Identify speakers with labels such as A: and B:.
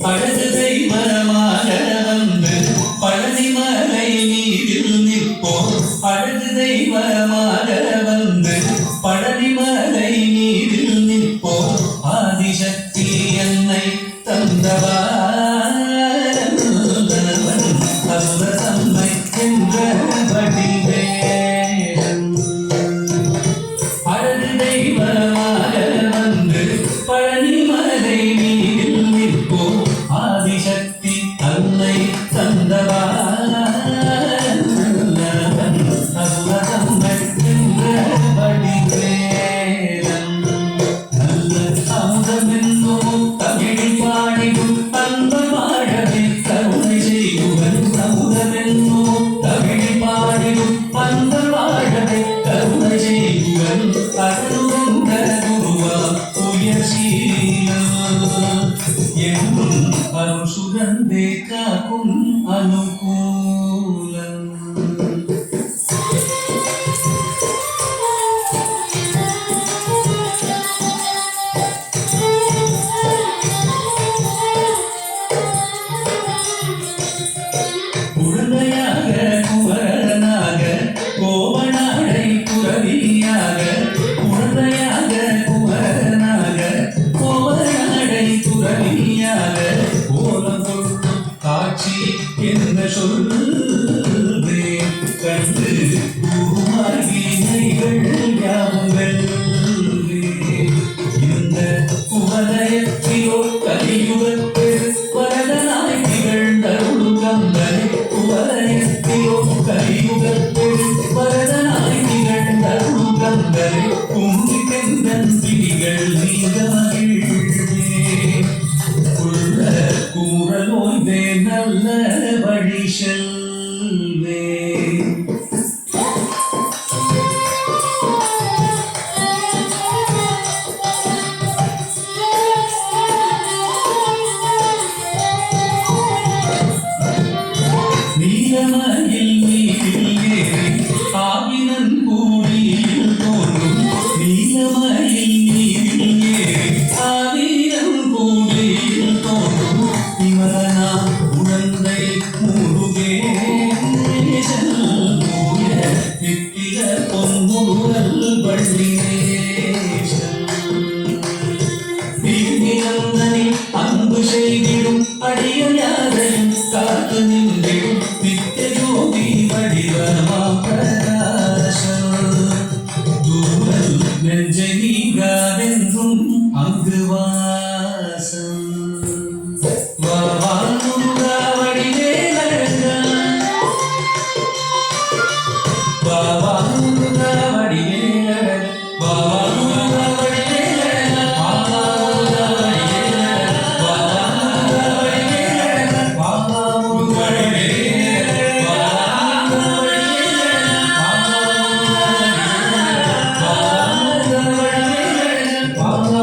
A: அழகு தெய்வமாக வந்து பழனிமலை நீரில் நிற்போம். அழகு தெய்வமாக வந்து பழனிமலை நீரில் நிற்போம். ஆதிசக்தி என்னை தந்தவா அசுரசம்மை என்ற வடிவேலன். அழகு தெய்வமாக வந்து பழனிமலை நீரில் நிற்போம். ஆதிசக்தி தன்னை தந்தவா அசுரசம்மை என்ற வடிவேலன். நல்ல அமுதமென்னும் தமிழில் பாடிடும் அந்த வாழவே கருணை செய்குவன். அமுதமென்னும் தமிழில் பாடிடும் அந்த வாழவே கருணை செய்குவன். அருளுந்த குருவா உயர்சீலம் என்றும் அருள் சுரந்தே காக்கும் அனுகூலம். குழந்தையாக குமரனாக கோவனாடை புறவியாக. குழந்தையாக குமரனாக கோவனாடை புறவியாக. கோலம் கொள்ளும் காட்சி என்ன சொல்வே கண்டு குருமாகினைகள் யாவும் வெல்வே. இந்த குவலயத்திலோ கலியுகத்தில் வரதனாய் திகழ்ந்தருளும் கந்தனை. குவலயத்திலோ கலியுகத்தில் வரதனாய் திகழ்ந்தருளும் கந்தனை. கும்பி கந்தன் விழிகள் நீங்க மகிழ்வே. உள்ள கூறலோய்வே நல்ல வழி செல்வே. நீலமயில் நீரில் ஏறி ஆவினன் கூடியில் தோன்றும். நீலமயில் நீரில் ஏறி ஆவினன் கூடியில் தோன்றும். விமலனா உடந்தை முருகேசன் தூய நித்தில பொன்முருகல் வள்ளினேசன். தீர்நிலந்தனில் அன்பு செய்திடும் அடியல் யாரையும் காத்து நின்றிடும் நித்திய ஜோதி வடிவமா பிரகாசம். தூரல் நெஞ்சை நீங்காதென்றும் அங்கு வாசம். வா வா முருகா வடிவேலழகா. வா வா முருகா வடிவேலழகா. வா வா முருகா வடிவேலழகா. வா வா முருகா வடிவேலழகா. வா வா முருகா வடிவேலழகா. வா வா முருகா வடிவேலழகா. வா வா முருகா வடிவேலழகா. வா வா முருகா வடிவேலழகா. வா வா முருகா வடிவேலழகா. வா வா